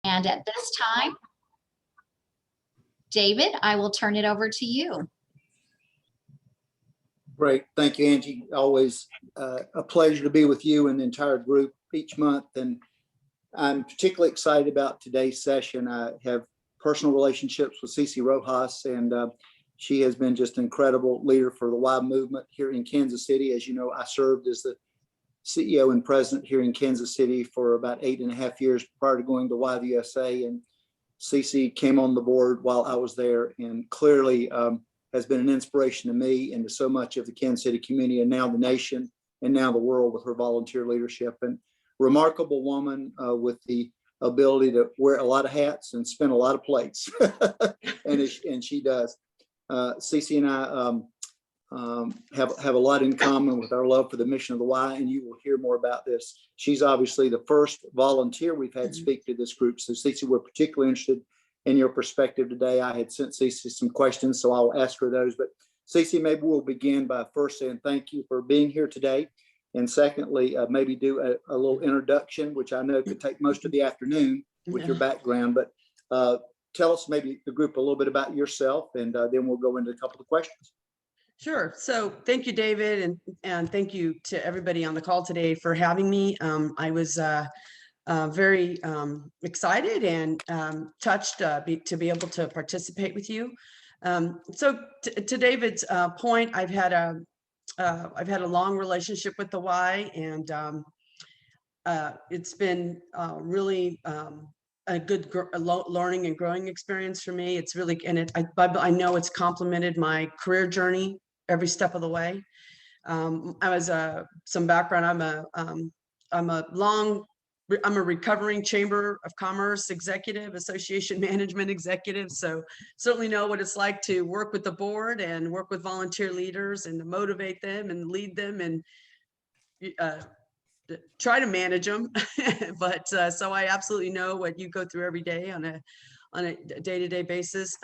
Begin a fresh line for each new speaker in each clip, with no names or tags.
And at this time, David, I will turn it over to you.
Great. Thank you, Angie. Always a pleasure to be with you and the entire group each month. And I'm particularly excited about today's session. I have personal relationships with CiCi Rojas, and she has been just an incredible leader for the Y movement here in Kansas City. As you know, I served as the CEO and president here in Kansas City for about 8.5 years prior to going to YUSA. And CiCi came on the board while I was there, and clearly has been an inspiration to me and to so much of the Kansas City community, and now the nation, and now the world, with her volunteer leadership. And remarkable woman with the ability to wear a lot of hats and spin a lot of plates. and she does. CiCi and I have a lot in common with our love for the mission of the Y, and you will hear more about this. She's obviously the first volunteer we've had speak to this group. So CiCi, we're particularly interested in your perspective today. I had sent CiCi some questions, so I'll ask her those. But CiCi, maybe we'll begin by first saying thank you for being here today. And secondly, maybe do a little introduction, which I know could take most of the afternoon with your background. But tell us, maybe the group, a little bit about yourself, and then we'll go into a couple of questions.
Sure. So thank you, David, and thank you to everybody on the call today for having me. I was very excited and touched to be able to participate with you. So to David's point, I've had a long relationship with the Y, and it's been really a good learning and growing experience for me. It's really, and I know it's complemented my career journey every step of the way. I was some background. I'm a recovering Chamber of Commerce executive, association management executive. So certainly know what it's like to work with the board and work with volunteer leaders and to motivate them and lead them and try to manage them. But so I absolutely know what you go through every day on a day-to-day basis.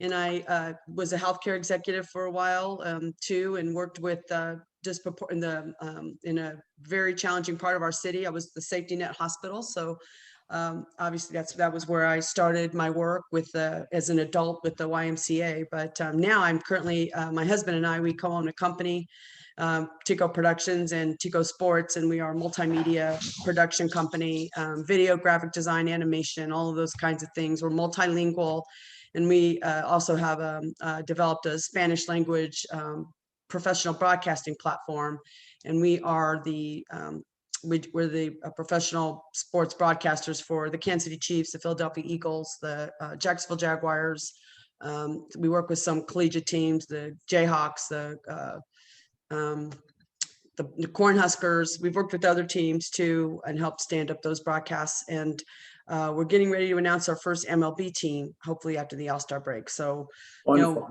And I was a healthcare executive for a while too, and worked with in a very challenging part of our city. I was the safety net hospital. So obviously that was where I started my work with as an adult with the YMCA. But now I'm currently, my husband and I, we co-own a company, Tico Productions and Tico Sports, and we are a multimedia production company, video, graphic design, animation, all of those kinds of things. We're multilingual, and we also have developed a Spanish language professional broadcasting platform, and we are we're the professional sports broadcasters for the Kansas City Chiefs, the Philadelphia Eagles, the Jacksonville Jaguars. We work with some collegiate teams, the Jayhawks, the Cornhuskers. We've worked with other teams too and helped stand up those broadcasts. And we're getting ready to announce our first MLB team, hopefully after the All-Star break. So,
Wonderful.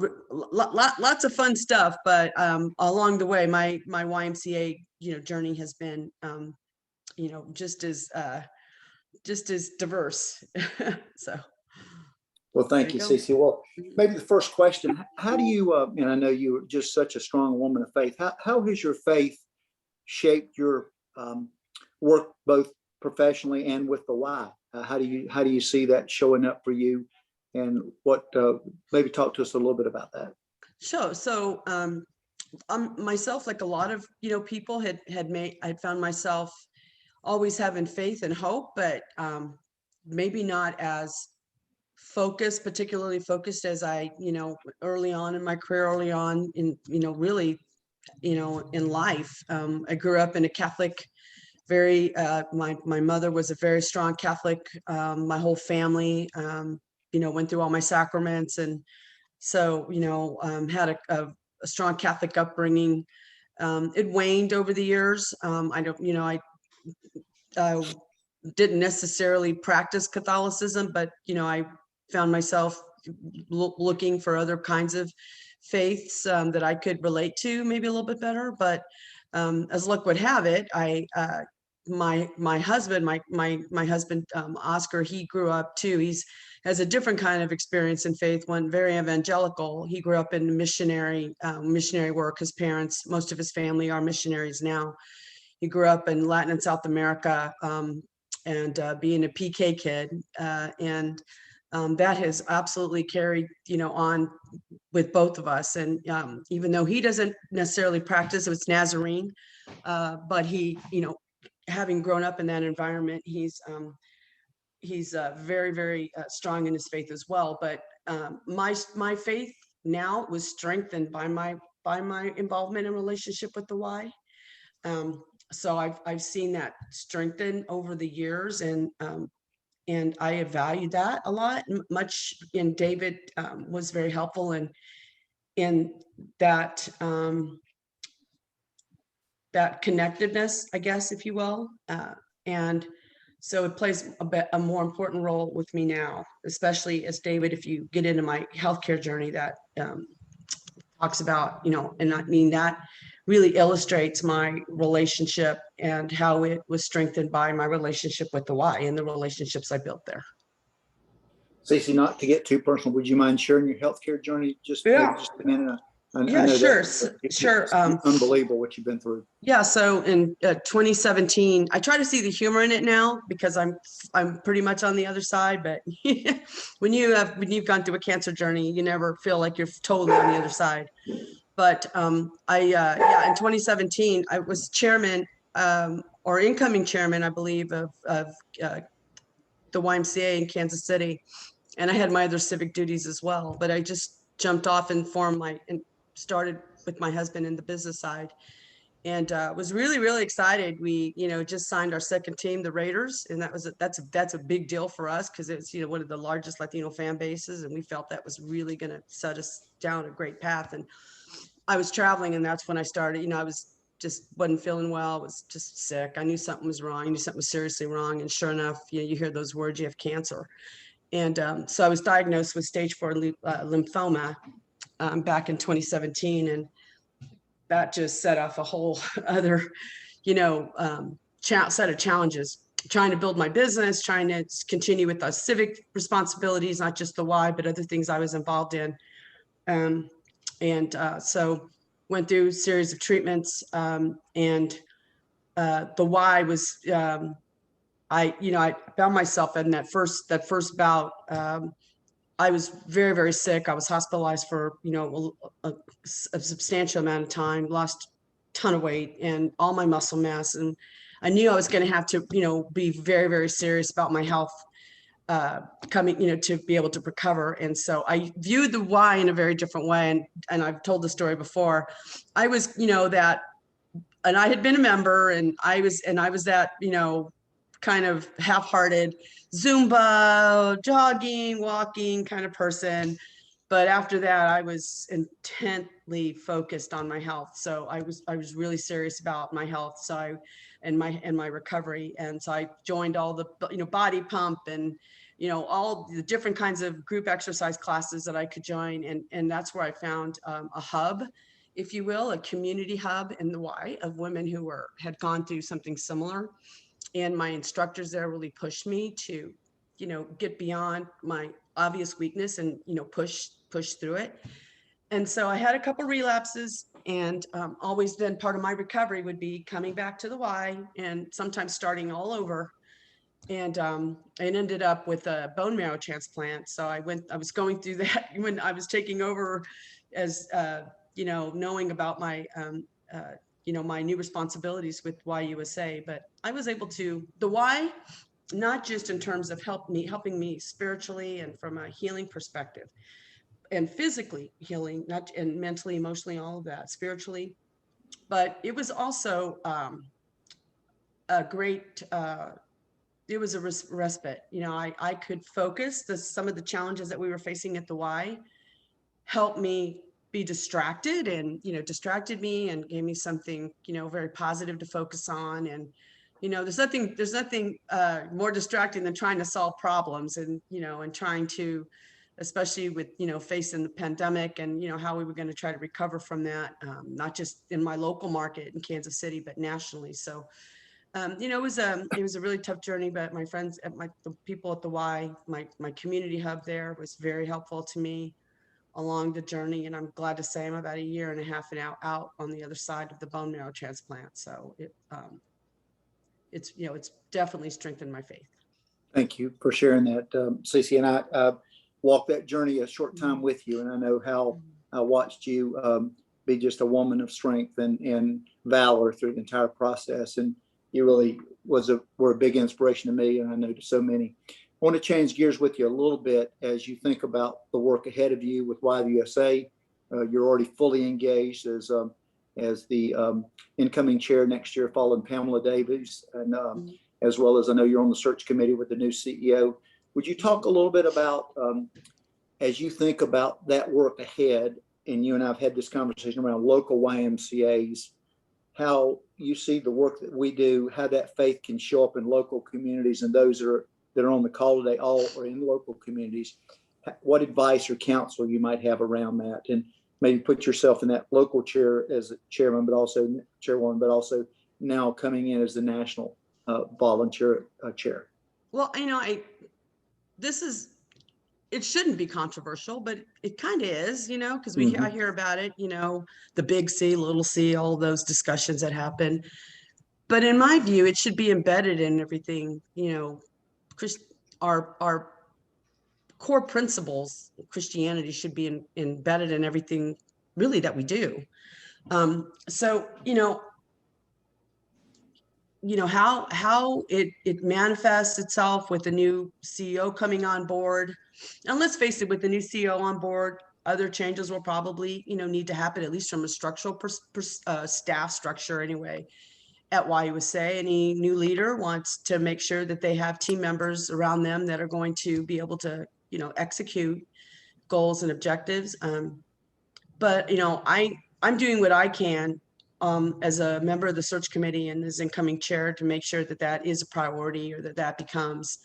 Lots of fun stuff. But along the way, my YMCA journey has been just as diverse. So.
Well, thank you, CiCi. Well, maybe the first question: how do you? And I know you are just such a strong woman of faith. How has your faith shaped your work, both professionally and with the Y? How do you see that showing up for you? And what? Maybe talk to us a little bit about that.
Sure. So myself, like a lot of people, I'd found myself always having faith and hope, but maybe not as particularly focused as I, early on in my career, early on in, really, in life. I grew up in a Catholic, my mother was a very strong Catholic. My whole family, went through all my sacraments. And so, had a strong Catholic upbringing. It waned over the years. I didn't necessarily practice Catholicism, but, I found myself looking for other kinds of faiths that I could relate to maybe a little bit better. But as luck would have it, my husband, Oscar, he grew up too. Has a different kind of experience in faith, one very evangelical. He grew up in missionary work. His parents, most of his family are missionaries now. He grew up in Latin and South America, being a PK kid. That has absolutely carried, on with both of us. And even though he doesn't necessarily practice, it's Nazarene, but he, having grown up in that environment, he's very, very strong in his faith as well. But my faith now was strengthened by my involvement in relationship with the Y. So I've seen that strengthen over the years, and I have valued that a lot. Much, and David was very helpful in that that connectedness, I guess, if you will, and so it plays a more important role with me now, especially as David, if you get into my healthcare journey, that talks about, and I mean, that really illustrates my relationship and how it was strengthened by my relationship with the Y and the relationships I built there.
CiCi, not to get too personal, would you mind sharing your healthcare journey just maybe just a minute? I
Yeah,
know
sure.
it's
Sure.
unbelievable what you've been through.
Yeah. So in 2017, I try to see the humor in it now because I'm pretty much on the other side. But when you've gone through a cancer journey, you never feel like you're totally on the other side. But in 2017, I was chairman or incoming chairman, I believe, of the YMCA in Kansas City, and I had my other civic duties as well. But I just jumped off and started with my husband in the business side, and was really, really excited. We, just signed our second team, the Raiders, and that's a big deal for us because it's, one of the largest Latino fan bases, and we felt that was really going to set us down a great path. And I was traveling, and that's when I started. I wasn't feeling well. I was just sick. I knew something was wrong. I knew something was seriously wrong. And sure enough, you hear those words, you have cancer. And so I was diagnosed with stage 4 lymphoma back in 2017, and that just set off a whole other, set of challenges. Trying to build my business, trying to continue with the civic responsibilities, not just the Y, but other things I was involved in. So went through a series of treatments, and the Y was, I found myself in that first bout. I was very, very sick. I was hospitalized for, a substantial amount of time, lost a ton of weight and all my muscle mass. And I knew I was going to have to, be very, very serious about my health coming, to be able to recover. And so I viewed the Y in a very different way. And I've told the story before. I was, and I had been a member, and I was that, kind of half-hearted Zumba, jogging, walking kind of person. But after that, I was intently focused on my health. So I was really serious about my health. So and my recovery. And so I joined all the, body pump and, all the different kinds of group exercise classes that I could join. And that's where I found a hub, if you will, a community hub in the Y of women who had gone through something similar. And my instructors there really pushed me to, get beyond my obvious weakness and, push through it. And so I had a couple relapses, and always then part of my recovery would be coming back to the Y and sometimes starting all over. And it ended up with a bone marrow transplant. So I was going through that when I was taking over as, knowing about my, my new responsibilities with YUSA. But I was able to, the Y, not just in terms of helping me spiritually and from a healing perspective, and physically healing, not and mentally, emotionally, all of that, spiritually, but it was also a great. It was a respite. I could focus. Some of the challenges that we were facing at the Y helped me be distracted, and distracted me and gave me something very positive to focus on. And there's nothing more distracting than trying to solve problems, and and trying to, especially with facing the pandemic and how we were going to try to recover from that, not just in my local market in Kansas City but nationally. So it was a really tough journey, but my friends at the people at the Y, my community hub there, was very helpful to me along the journey. And I'm glad to say I'm about 1.5 years out on the other side of the bone marrow transplant. So it's definitely strengthened my faith.
Thank you for sharing that, CiCi. And I walked that journey a short time with you, and I know how I watched you be just a woman of strength and valor through the entire process. And you really were a big inspiration to me, and I know to so many. I want to change gears with you a little bit as you think about the work ahead of you with YUSA. You're already fully engaged as the incoming chair next year, following Pamela Davies, and as well as I know you're on the search committee with the new CEO. Would you talk a little bit about, as you think about that work ahead, and you and I have had this conversation around local YMCAs, how you see the work that we do, how that faith can show up in local communities, and those that are on the call today all are in local communities. What advice or counsel you might have around that, and maybe put yourself in that local chair as a chairman, but also chairwoman, but also now coming in as the national volunteer chair.
Well, it shouldn't be controversial, but it kind of is, because I hear about it, the big C, little c, all those discussions that happen. But in my view, it should be embedded in everything, our core principles, Christianity should be embedded in everything really that we do. So, how it manifests itself with the new CEO coming on board. And let's face it, with the new CEO on board, other changes will probably, need to happen, at least from a structural staff structure anyway. At YUSA, any new leader wants to make sure that they have team members around them that are going to be able to, execute goals and objectives. But, I'm doing what I can as a member of the search committee and as incoming chair to make sure that that is a priority, or that becomes,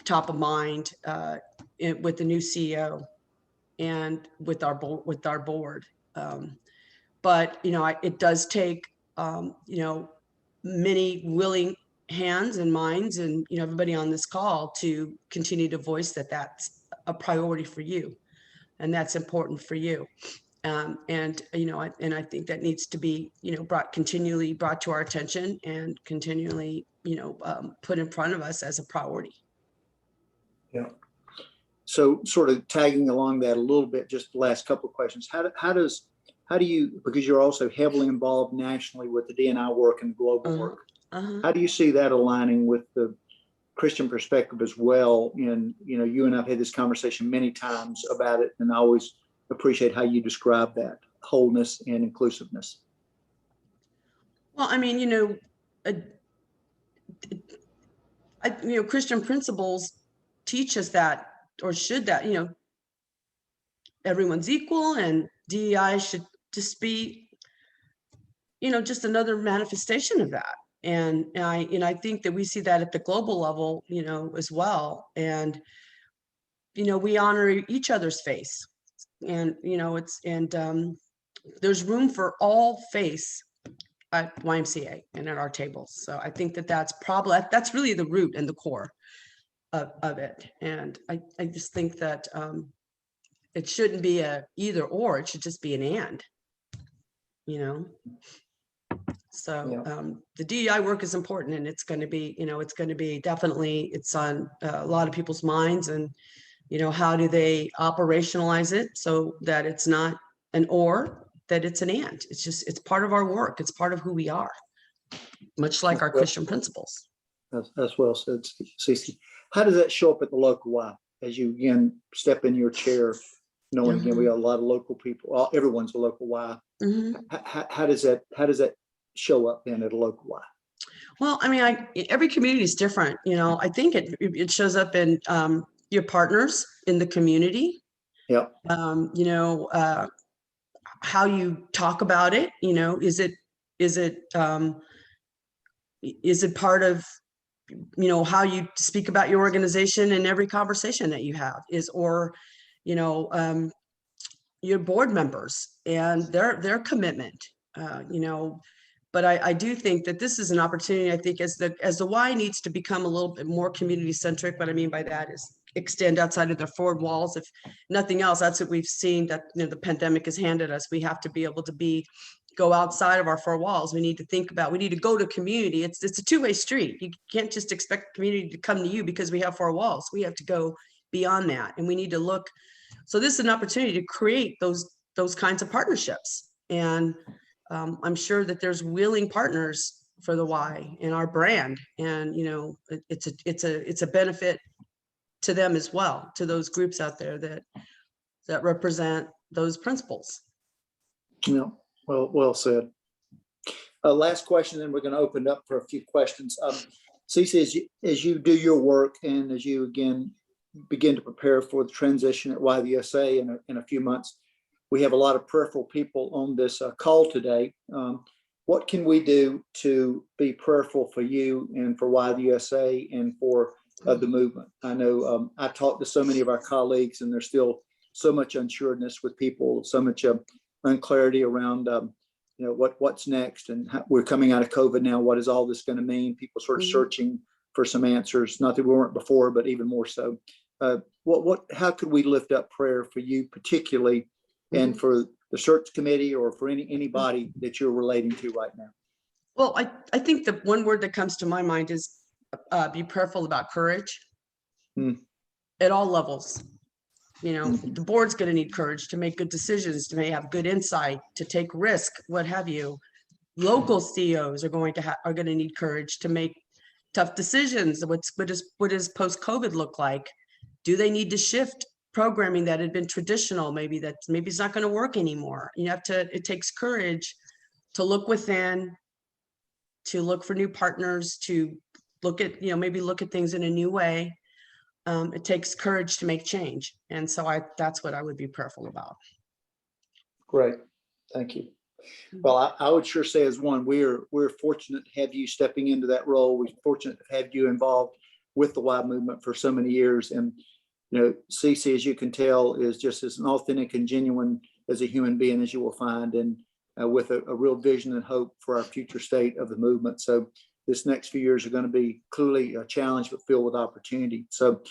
top of mind with the new CEO and with our board. But, it does take, many willing hands and minds and, everybody on this call to continue to voice that that's a priority for you and that's important for you. And I think that needs to be, continually brought to our attention and continually, put in front of us as a priority.
Yeah. So sort of tagging along that a little bit, just the last couple of questions. How do you, because you're also heavily involved nationally with the D&I work and global work, how do you see that aligning with the Christian perspective as well? And, you and I've had this conversation many times about it, and I always appreciate how you describe that wholeness and inclusiveness.
Well, Christian principles teach us that, or should that, everyone's equal, and DEI should just be, just another manifestation of that. And I think that we see that at the global level, as well. And, we honor each other's faith, and, there's room for all faiths at YMCA and at our tables. So I think that that's really the root and the core of it. And I just think that it shouldn't be a either or, it should just be an and, So the DEI work is important, and it's going to be, definitely, it's on a lot of people's minds, and, how do they operationalize it so that it's not an or, that it's an and. It's part of our work. It's part of who we are, much like our Christian principles.
That's well said, CiCi. How does that show up at the local Y as you again step in your chair, knowing again we got a lot of local people? Well, everyone's a local Y. How does that show up then at a local Y?
Well, every community is different. I think it shows up in your partners in the community.
Yep.
How you talk about it. Is it part of how you speak about your organization in every conversation that you have? Your board members and their commitment. But I do think that this is an opportunity. I think as the Y needs to become a little bit more community centric. What I mean by that is extend outside of their forward walls. If nothing else, that's what we've seen that the pandemic has handed us. We have to be able to be go outside of our four walls. We need to go to community. It's a two-way street. You can't just expect the community to come to you because we have four walls. We have to go beyond that. And we need to look. So this is an opportunity to create those kinds of partnerships. And I'm sure that there's willing partners for the Y in our brand. And, you know, it's a benefit to them as well, to those groups out there that represent those principles.
Yeah, well said. Last question, then we're going to open up for a few questions. CiCi, as you do your work and as you again begin to prepare for the transition at YUSA in a few months, we have a lot of prayerful people on this call today. What can we do to be prayerful for you and for YUSA and for the movement? I know I talked to so many of our colleagues, and there's still so much unsureness with people, so much unclarity around you know, what's next, and we're coming out of COVID now. What is all this going to mean? People sort of searching for some answers. Not that we weren't before, but even more so. How could we lift up prayer for you particularly, and for the search committee, or for anybody that you're relating to right now?
Well, I think the one word that comes to my mind is be prayerful about courage at all levels. You know, the board's going to need courage to make good decisions, to have good insight, to take risk, what have you. Local CEOs are going to need courage to make tough decisions. What does post-COVID look like? Do they need to shift programming that had been traditional? Maybe it's not going to work anymore. It takes courage to look within, to look for new partners, to look at things in a new way. It takes courage to make change. And so that's what I would be prayerful about.
Great. Thank you. Well, I would sure say, as one, we're fortunate to have you stepping into that role. We're fortunate to have you involved with the Y movement for so many years. And, you know, CiCi, as you can tell, is just as an authentic and genuine as a human being as you will find, and with a real vision and hope for our future state of the movement. So this next few years are going to be clearly a challenge, but filled with opportunity. So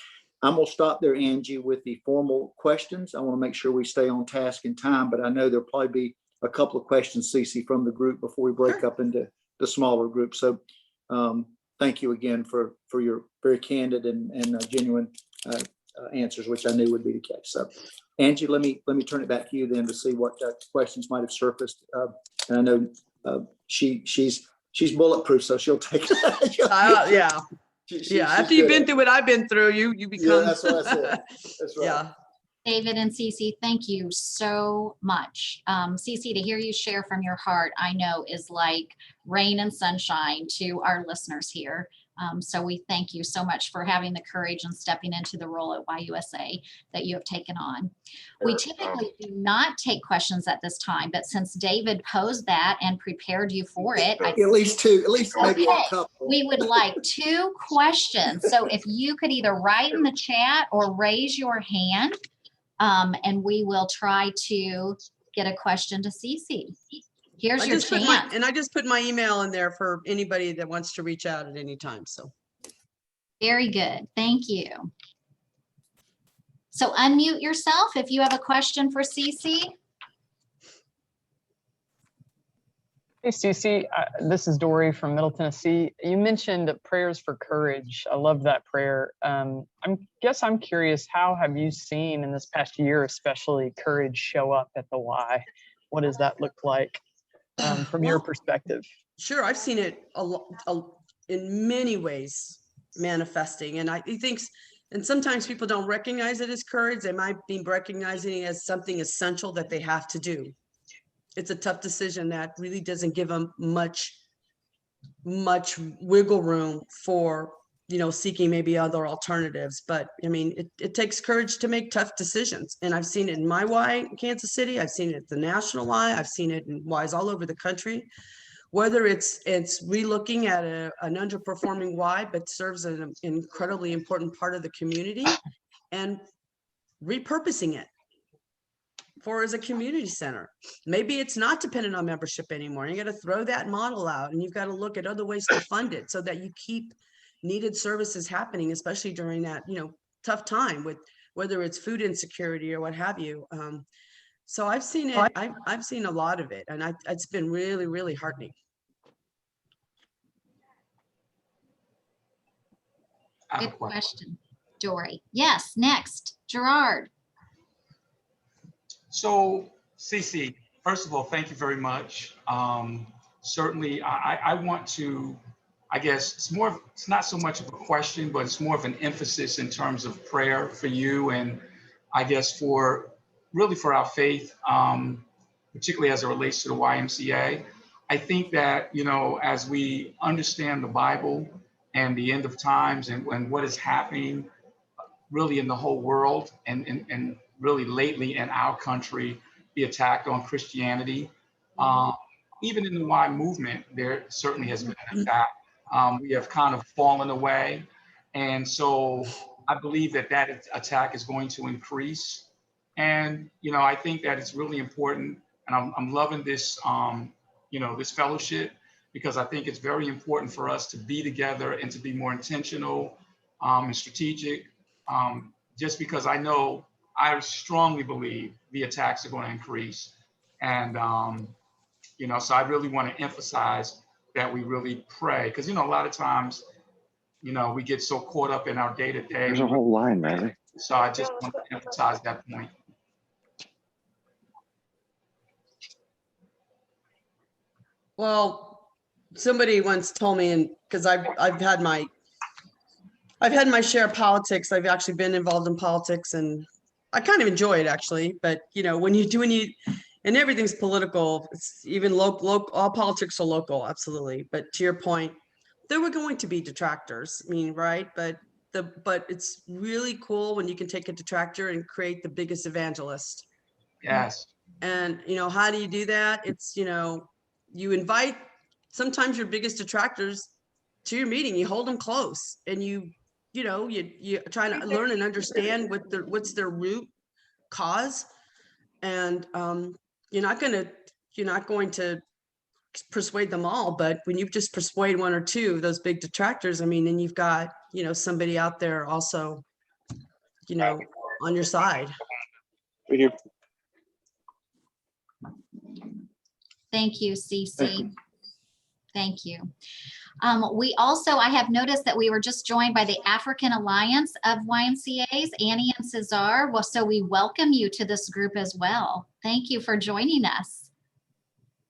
I'm going to stop there, Angie, with the formal questions. I want to make sure we stay on task in time, but I know there'll probably be a couple of questions, CiCi, from the group before we break up into the smaller group. So thank you again for your very candid and genuine answers, which I knew would be the case. So Angie, let me turn it back to you then to see what questions might have surfaced. And I know she's bulletproof, so she'll take it.
Yeah. After you've been through what I've been through, you become.
Yeah, that's what I said. That's right.
Yeah.
David and CiCi, thank you so much. CiCi, to hear you share from your heart, I know is like rain and sunshine to our listeners here. So we thank you so much for having the courage and stepping into the role at YUSA that you have taken on. We typically do not take questions at this time, but since David posed that and prepared you for it,
at least maybe a couple.
We would like 2 questions. So if you could either write in the chat or raise your hand, and we will try to get a question to CiCi. Here's your chance.
I just put my email in there for anybody that wants to reach out at any time. So
very good. Thank you. So unmute yourself if you have a question for CiCi.
Hey, CiCi, this is Dori from Middle Tennessee. You mentioned prayers for courage. I love that prayer. I'm curious, how have you seen in this past year, especially, courage show up at the Y? What does that look like from your perspective?
Sure, I've seen it in many ways manifesting, and I think, and sometimes people don't recognize it as courage. They might be recognizing it as something essential that they have to do. It's a tough decision that really doesn't give them much wiggle room for, seeking maybe other alternatives. But I mean, it takes courage to make tough decisions. And I've seen it in my Y in Kansas City. I've seen it at the national Y. I've seen it in Ys all over the country. Whether it's relooking at an underperforming Y, but serves an incredibly important part of the community, and repurposing it as a community center. Maybe it's not dependent on membership anymore. You got to throw that model out, and you've got to look at other ways to fund it so that you keep needed services happening, especially during that, tough time with whether it's food insecurity or what have you. So I've seen it, I've seen a lot of it, and it's been really, really heartening.
Good question, Dori. Yes, next, Gerard.
So, CiCi, first of all, thank you very much. Certainly, I want to, I guess, it's not so much of a question, but it's more of an emphasis in terms of prayer for you and I guess for our faith, particularly as it relates to the YMCA. I think that, as we understand the Bible and the end of times and what is happening really in the whole world and really lately in our country, the attack on Christianity, even in the Y movement, there certainly has been an attack. We have kind of fallen away. And so I believe that attack is going to increase. And, I think that it's really important. And I'm loving this, this fellowship, because I think it's very important for us to be together and to be more intentional and strategic. Just because I strongly believe the attacks are going to increase. And, so I really want to emphasize that we really pray, because, a lot of times, we get so caught up in our day-to-day.
There's a whole line, man.
So I just want to emphasize that point.
Well, somebody once told me, and because I've had my share of politics. I've actually been involved in politics, and I kind of enjoy it actually. But and everything's political. It's even local. All politics are local, absolutely. But to your point, there were going to be detractors. I mean, right? But it's really cool when you can take a detractor and create the biggest evangelist.
Yes.
And how do you do that? It's you invite sometimes your biggest detractors to your meeting. You hold them close, and you try to learn and understand what's their root cause. And you're not going to persuade them all, but when you just persuade one or two of those big detractors, I mean, then you've got somebody out there also on your side.
Right here.
Thank you, CiCi. Thank you. I have noticed that we were just joined by the African Alliance of YMCAs, Annie and Cesar. Well, so we welcome you to this group as well. Thank you for joining us.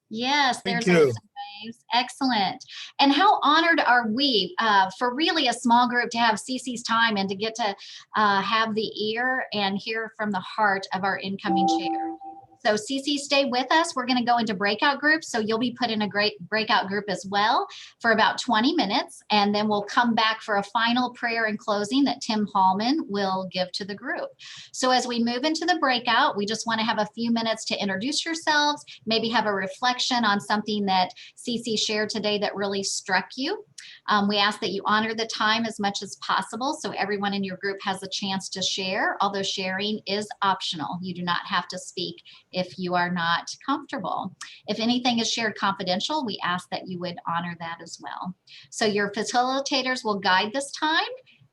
Yes, there's some waves. Excellent. And how honored are we for really a small group to have CiCi's time and to get to have the ear and hear from the heart of our incoming chair. So CiCi, stay with us. We're going to go into breakout groups. So you'll be put in a great breakout group as well for about 20 minutes. And then we'll come back for a final prayer and closing that Tim Hallman will give to the group. So as we move into the breakout, we just want to have a few minutes to introduce yourselves, maybe have a reflection on something that CiCi shared today that really struck you. We ask that you honor the time as much as possible so everyone in your group has a chance to share, although sharing is optional. You do not have to speak if you are not comfortable. If anything is shared confidential, we ask that you would honor that as well. So your facilitators will guide this time,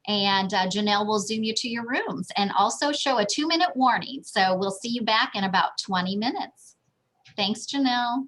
and Janele will zoom you to your rooms and also show a 2-minute warning. So we'll see you back in about 20 minutes. Thanks, Janele.